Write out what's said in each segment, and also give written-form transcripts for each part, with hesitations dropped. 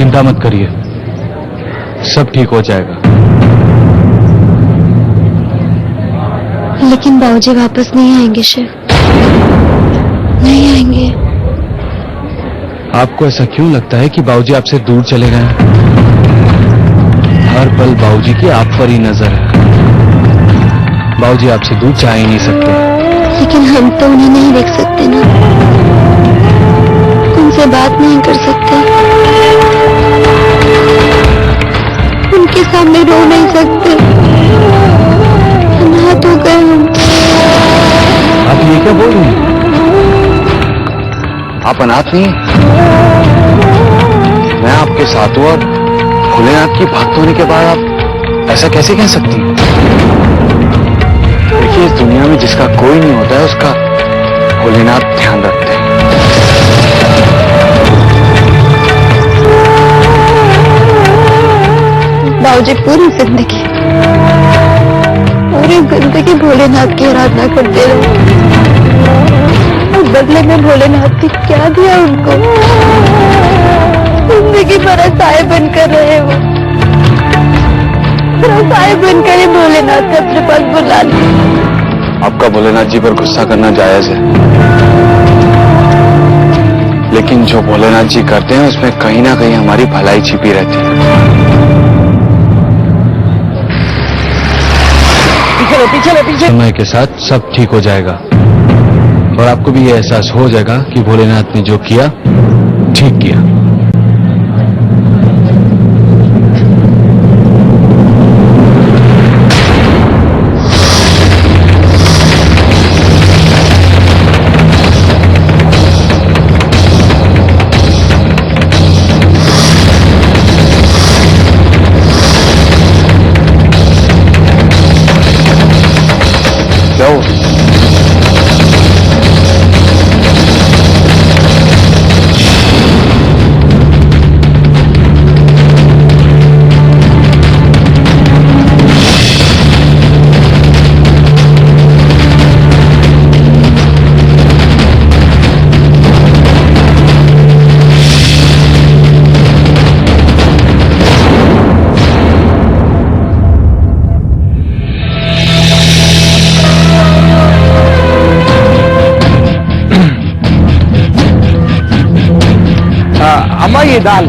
चिंता मत करिए, सब ठीक हो जाएगा। लेकिन बाबूजी वापस नहीं आएंगे शिव, नहीं आएंगे। आपको ऐसा क्यों लगता है कि बाबूजी आपसे दूर चले गए हैं? हर पल बाबूजी की आप पर ही नजर है। बाबूजी आपसे दूर जा ही नहीं सकते। लेकिन हम तो उन्हें नहीं देख सकते ना, उनसे बात नहीं कर सकते, उनके सामने रो नहीं सकते, अनाथ हो गए हम। आप ये क्या बोल रही हैं? आप अनाथ नहीं हैं। मैं आपके साथ हूं और भोलेनाथ की भक्त होने के बाद आप ऐसा कैसे कह सकती हैं? देखिए, इस दुनिया में जिसका कोई नहीं होता है उसका भोलेनाथ ध्यान रखते हैं। बाबूजी पूरी जिंदगी भोलेनाथ की आराधना करते रहे और बदले में भोलेनाथ ने क्या दिया उनको? जिंदगी भर असहाय बनकर रहे वो, असहाय बनकर ही भोलेनाथ ने अपने पास बुला लिया। आपका भोलेनाथ जी पर गुस्सा करना जायज है, लेकिन जो भोलेनाथ जी करते हैं उसमें कहीं ना कहीं हमारी भलाई छिपी रहती है। पीछे समय के साथ सब ठीक हो जाएगा और आपको भी ये एहसास हो जाएगा कि भोलेनाथ ने जो किया ठीक किया। अम्मा ये दाल।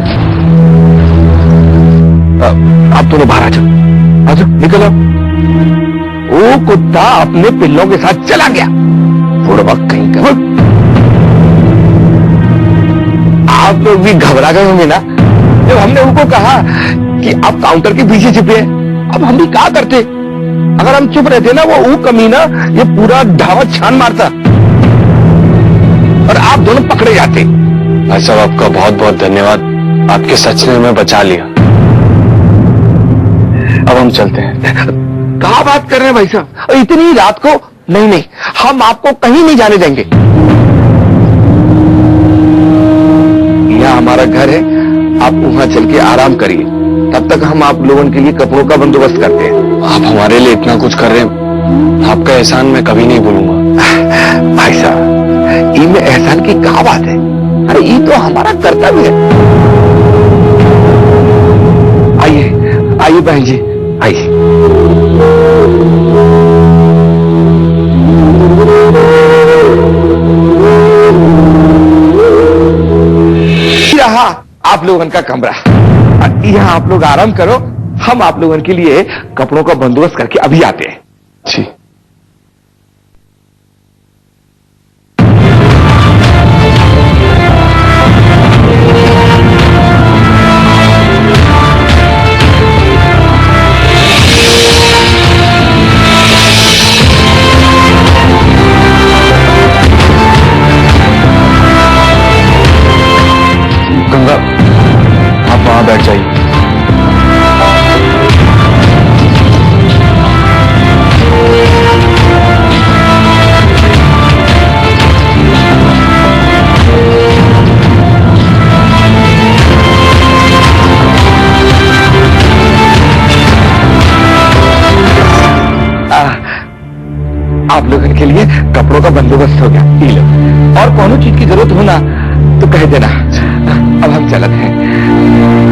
आप दोनों बाहर आ जाओ, निकलो। वो कुत्ता अपने पिल्लों के साथ चला गया। बुढ़वा कहीं का। आप लोग भी घबरा गए होंगे ना जब हमने उनको कहा कि आप काउंटर के पीछे छिपे हैं। अब हम भी क्या करते? अगर हम चुप रहते ना, वो कमीना ये पूरा ढाबा छान मारता और आप दोनों पकड़े जाते। भाई साहब, आपका बहुत बहुत धन्यवाद, आपके सच ने हमें बचा लिया। अब हम चलते हैं। कहाँ बात कर रहे हैं भाई साहब? और इतनी रात को? नहीं, हम आपको कहीं नहीं जाने देंगे। यहाँ हमारा घर है, आप वहां चल के आराम करिए। तब तक हम आप लोगों के लिए कपड़ों का बंदोबस्त करते हैं। आप हमारे लिए इतना कुछ कर रहे हैं, आपका एहसान मैं कभी नहीं भूलूंगा। भाई साहब, इनमें एहसान की क्या बात है? अरे ये तो हमारा कर्तव्य है। आइए बहन जी, आइए। रहा आप लोगों का कमरा, यहाँ आप लोग आराम करो। हम आप लोगों के लिए कपड़ों का बंदोबस्त करके अभी आते हैं। जी। गंगा, आप वहां बैठ जाइए। आप लोगों के लिए कपड़ों का बंदोबस्त हो गया। पी लो, और कोनो चीज की जरूरत हो ना तो कह देना। अब हम चलते हैं।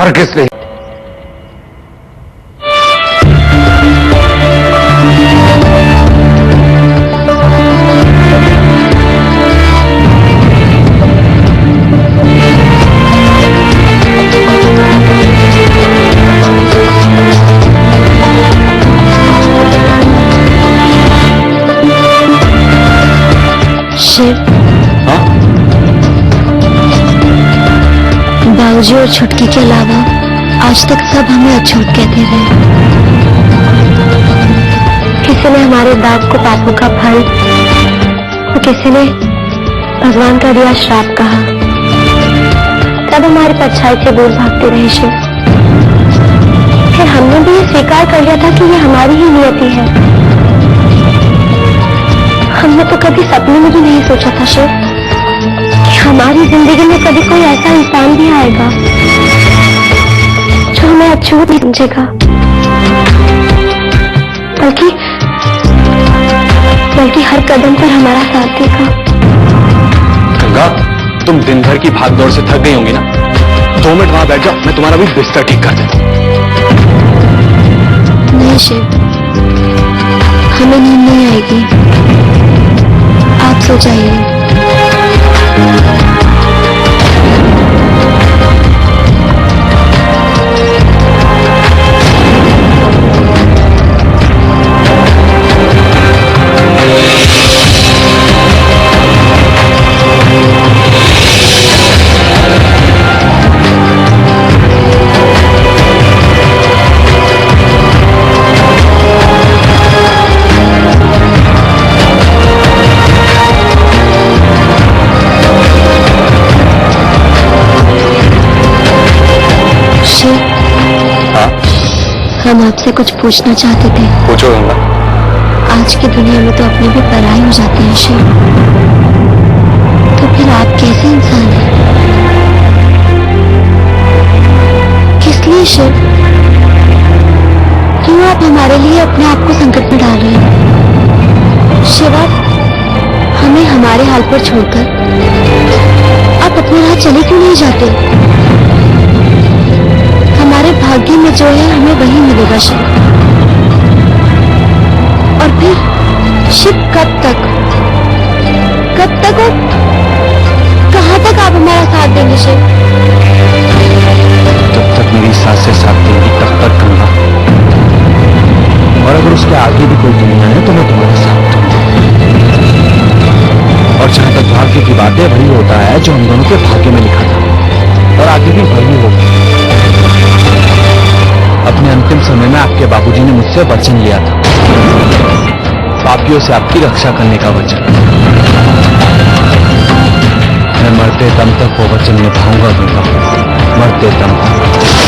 हरगिज़ नहीं। शिव, हाँ? बाबूजी और छुटकी के अलावा आज तक सब हमें अछूत कहते रहे। किसी ने हमारे दाग को पापों का फल, और किसी ने भगवान का दिया श्राप कहा। तब हमारी परछाई से दूर भागते रहे शिव। फिर हमने भी ये स्वीकार कर लिया था कि ये हमारी ही नियति है। हमने तो कभी सपने में भी नहीं सोचा था शिव कि हमारी जिंदगी में कभी कोई ऐसा इंसान भी आएगा जो हमें अछूत नहीं समझेगा, बल्कि हर कदम पर हमारा साथ देगा। गंगा, तुम दिन भर की भागदौड़ से थक गई होंगी ना? 2 मिनट वहां बैठ जाओ, मैं तुम्हारा भी बिस्तर ठीक कर देता हूं। नहीं शिव, हमें नींद नहीं आएगी, आप सो जाइए। हम आपसे कुछ पूछना चाहते थे। पूछो गंगा। आज की दुनिया में तो अपने भी पराई हो जाते हैं शिव, तो फिर आप कैसे इंसान हैं? किस लिए शिव? क्यों आप हमारे लिए अपने आप को संकट में डाल रहे हैं? शिव, आप हमें हमारे हाल पर छोड़कर आप अपने राह चले क्यों नहीं जाते? हमारे भाग्य में जो है हमें वही मिलेगा शिव। और फिर शिव कब तक और कहां तक आप हमारा साथ देंगे शिव? जब तक मेरी सांसें साथ देंगी तब तक गंगा, और अगर उसके आगे भी कोई दुनिया है तो मैं तुम्हारे साथ दूंगा। और जहां तक भाग्य की बात है, वही होता है जो हम दोनों के भाग्य में लिखा था, और आगे भी वही होगा। अपने अंतिम समय में आपके बाबूजी ने मुझसे वचन लिया था, पापियों से आपकी रक्षा करने का वचन। मैं मरते दम तक वो वचन निभाऊंगा गंगा, मरते दम तक।